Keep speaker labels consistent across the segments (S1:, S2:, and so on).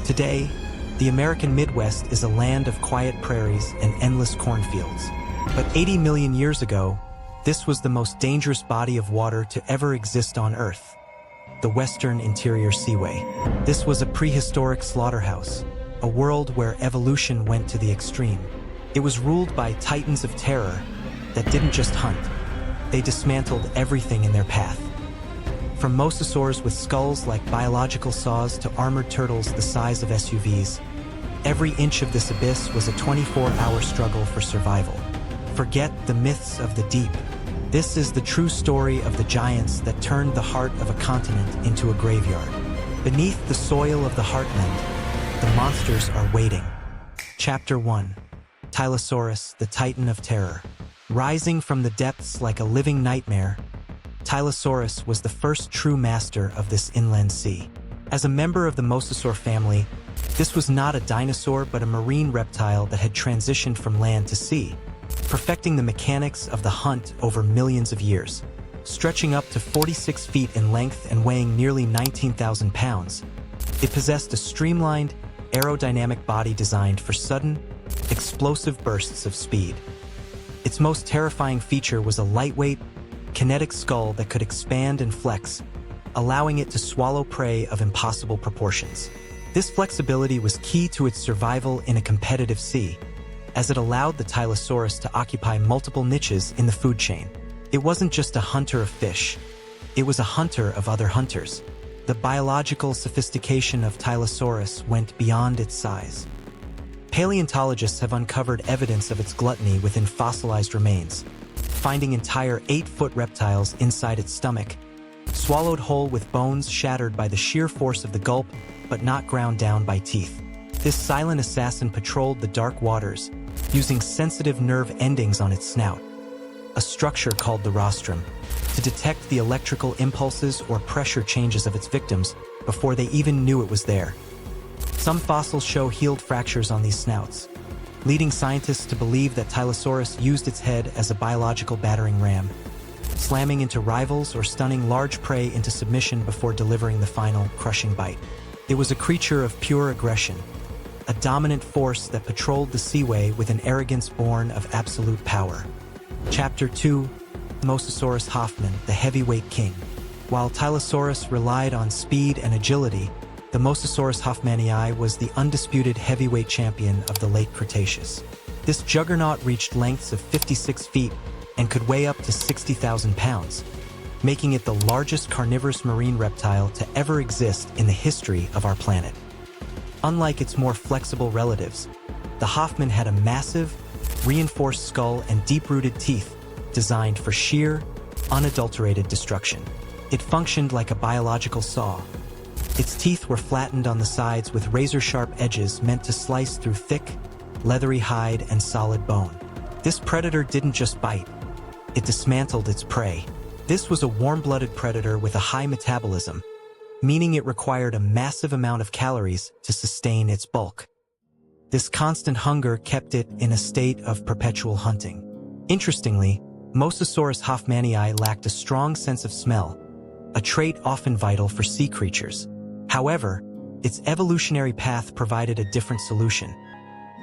S1: Today, the American Midwest is a land of quiet prairies and endless cornfields. But 80 million years ago, this was the most dangerous body of water to ever exist on Earth, the Western Interior Seaway. This was a prehistoric slaughterhouse, a world where evolution went to the extreme. It was ruled by titans of terror that didn't just hunt. They dismantled everything in their path. From mosasaurs with skulls like biological saws to armored turtles the size of SUVs, every inch of this abyss was a 24-hour struggle for survival. Forget the myths of the deep. This is the true story of the giants that turned the heart of a continent into a graveyard. Beneath the soil of the heartland, the monsters are waiting. Chapter 1. Tylosaurus, the Titan of Terror. Rising from the depths like a living nightmare, Tylosaurus was the first true master of this inland sea. As a member of the mosasaur family, this was not a dinosaur but a marine reptile that had transitioned from land to sea, perfecting the mechanics of the hunt over millions of years. Stretching up to 46 feet in length and weighing nearly 19,000 pounds, it possessed a streamlined, aerodynamic body designed for sudden, explosive bursts of speed. Its most terrifying feature was a lightweight, kinetic skull that could expand and flex, allowing it to swallow prey of impossible proportions. This flexibility was key to its survival in a competitive sea, as it allowed the Tylosaurus to occupy multiple niches in the food chain. It wasn't just a hunter of fish, it was a hunter of other hunters. The biological sophistication of Tylosaurus went beyond its size. Paleontologists have uncovered evidence of its gluttony within fossilized remains, finding entire 8-foot reptiles inside its stomach, swallowed whole with bones shattered by the sheer force of the gulp, but not ground down by teeth. This silent assassin patrolled the dark waters, using sensitive nerve endings on its snout, a structure called the rostrum, to detect the electrical impulses or pressure changes of its victims before they even knew it was there. Some fossils show healed fractures on these snouts, leading scientists to believe that Tylosaurus used its head as a biological battering ram, slamming into rivals or stunning large prey into submission before delivering the final, crushing bite. It was a creature of pure aggression, a dominant force that patrolled the seaway with an arrogance born of absolute power. Chapter 2. Mosasaurus hoffmannii, the heavyweight king. While Tylosaurus relied on speed and agility, the Mosasaurus hoffmannii was the undisputed heavyweight champion of the late Cretaceous. This juggernaut reached lengths of 56 feet and could weigh up to 60,000 pounds, making it the largest carnivorous marine reptile to ever exist in the history of our planet. Unlike its more flexible relatives, the hoffmannii had a massive, reinforced skull and deep-rooted teeth designed for sheer, unadulterated destruction. It functioned like a biological saw. Its teeth were flattened on the sides with razor-sharp edges meant to slice through thick, leathery hide and solid bone. This predator didn't just bite, it dismantled its prey. This was a warm-blooded predator with a high metabolism, meaning it required a massive amount of calories to sustain its bulk. This constant hunger kept it in a state of perpetual hunting. Interestingly, Mosasaurus hoffmannii lacked a strong sense of smell, a trait often vital for sea creatures. However, its evolutionary path provided a different solution.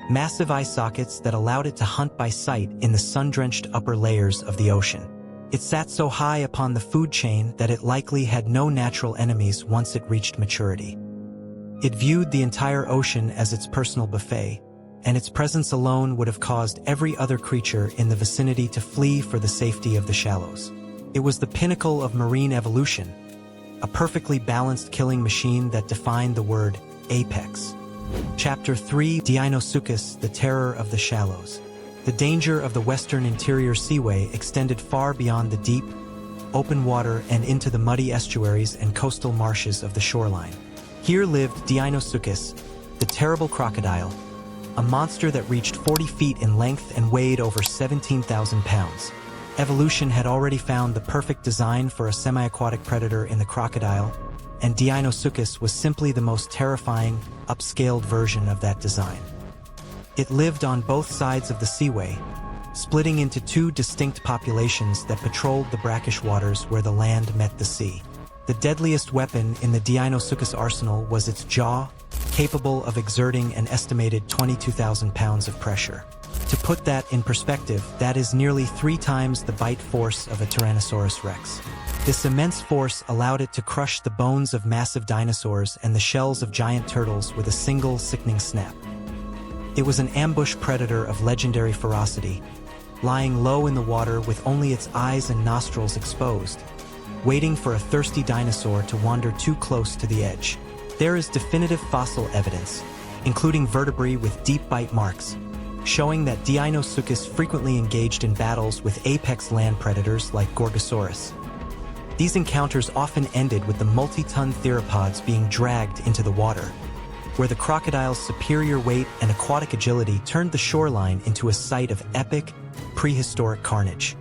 S1: Massive eye sockets that allowed it to hunt by sight in the sun-drenched upper layers of the ocean. It sat so high upon the food chain that it likely had no natural enemies once it reached maturity. It viewed the entire ocean as its personal buffet, and its presence alone would have caused every other creature in the vicinity to flee for the safety of the shallows. It was the pinnacle of marine evolution, a perfectly balanced killing machine that defined the word apex. Chapter 3. Dinosaurus, the terror of the shallows. The danger of the Western Interior Seaway extended far beyond the deep, open water and into the muddy estuaries and coastal marshes of the shoreline. Here lived Dinosaurus, the terrible crocodile, a monster that reached 40 feet in length and weighed over 17,000 pounds. Evolution had already found the perfect design for a semi-aquatic predator in the crocodile, and Dinosaurus was simply the most terrifying, upscaled version of that design. It lived on both sides of the seaway, splitting into two distinct populations that patrolled the brackish waters where the land met the sea. The deadliest weapon in the Dinosaurus arsenal was its jaw, capable of exerting an estimated 22,000 pounds of pressure. To put that in perspective, that is nearly 3 times the bite force of a Tyrannosaurus rex. This immense force allowed it to crush the bones of massive dinosaurs and the shells of giant turtles with a single sickening snap. It was an ambush predator of legendary ferocity, lying low in the water with only its eyes and nostrils exposed, waiting for a thirsty dinosaur to wander too close to the edge. There is definitive fossil evidence, including vertebrae with deep bite marks, showing that Dinosaurus frequently engaged in battles with apex land predators like Gorgosaurus. These encounters often ended with the multi-ton theropods being dragged into the water, where the crocodile's superior weight and aquatic agility turned the shoreline into a site of epic, prehistoric carnage.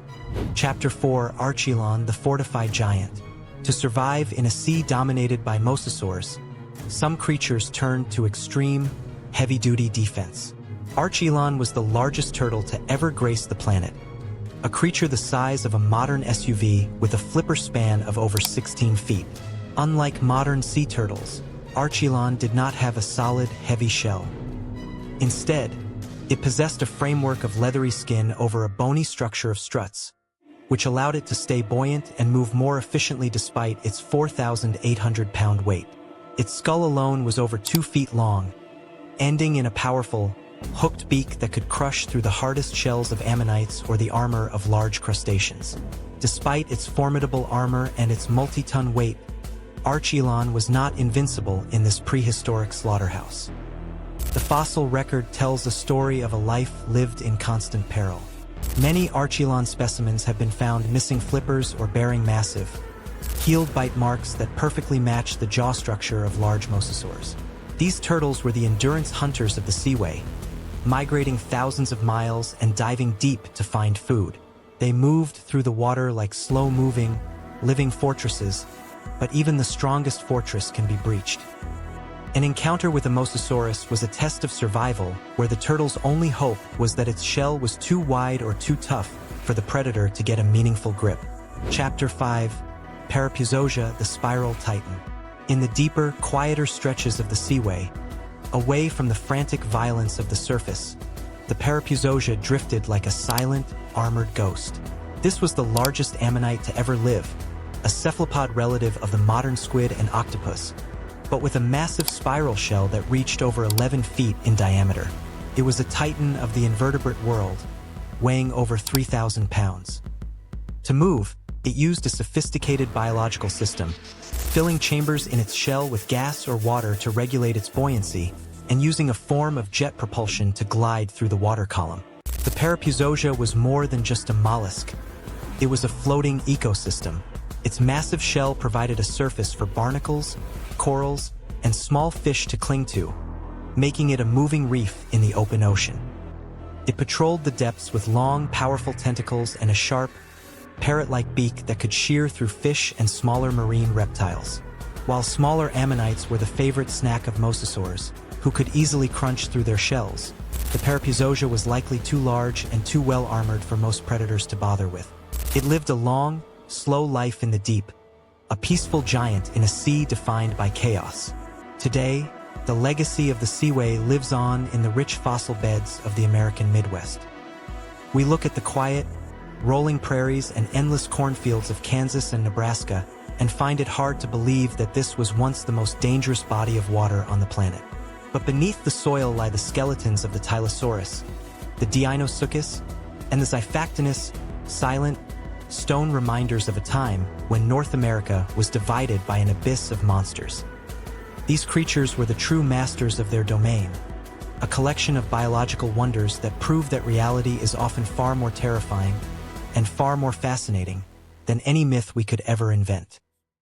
S1: Chapter 4: Archelon, the Fortified Giant. To survive in a sea dominated by mosasaurs, some creatures turned to extreme, heavy-duty defense. Archelon was the largest turtle to ever grace the planet, a creature the size of a modern SUV with a flipper span of over 16 feet. Unlike modern sea turtles, Archelon did not have a solid, heavy shell. Instead, it possessed a framework of leathery skin over a bony structure of struts, which allowed it to stay buoyant and move more efficiently despite its 4,800-pound weight. Its skull alone was over 2 feet long, ending in a powerful, hooked beak that could crush through the hardest shells of ammonites or the armor of large crustaceans. Despite its formidable armor and its multi-ton weight, Archelon was not invincible in this prehistoric slaughterhouse. The fossil record tells a story of a life lived in constant peril. Many Archelon specimens have been found missing flippers or bearing massive, healed bite marks that perfectly match the jaw structure of large mosasaurs. These turtles were the endurance hunters of the seaway, migrating thousands of miles and diving deep to find food. They moved through the water like slow-moving, living fortresses, but even the strongest fortress can be breached. An encounter with a mosasaurus was a test of survival where the turtle's only hope was that its shell was too wide or too tough for the predator to get a meaningful grip. Chapter 5: Parapuzosia, the Spiral Titan. In the deeper, quieter stretches of the seaway, away from the frantic violence of the surface, the Parapuzosia drifted like a silent, armored ghost. This was the largest ammonite to ever live, a cephalopod relative of the modern squid and octopus, but with a massive spiral shell that reached over 11 feet in diameter. It was a titan of the invertebrate world, weighing over 3,000 pounds. To move, it used a sophisticated biological system, filling chambers in its shell with gas or water to regulate its buoyancy, and using a form of jet propulsion to glide through the water column. The Parapuzosia was more than just a mollusk. It was a floating ecosystem. Its massive shell provided a surface for barnacles, corals, and small fish to cling to, making it a moving reef in the open ocean. It patrolled the depths with long, powerful tentacles and a sharp, parrot-like beak that could shear through fish and smaller marine reptiles. While smaller ammonites were the favorite snack of mosasaurs, who could easily crunch through their shells, the Parapuzosia was likely too large and too well armored for most predators to bother with. It lived a long, slow life in the deep, a peaceful giant in a sea defined by chaos. Today, the legacy of the seaway lives on in the rich fossil beds of the American Midwest. We look at the quiet, rolling prairies and endless cornfields of Kansas and Nebraska and find it hard to believe that this was once the most dangerous body of water on the planet. But beneath the soil lie the skeletons of the Tylosaurus, the Dinosaurus, and the Xiphactinus, silent, stone reminders of a time when North America was divided by an abyss of monsters. These creatures were the true masters of their domain, a collection of biological wonders that prove that reality is often far more terrifying and far more fascinating than any myth we could ever invent.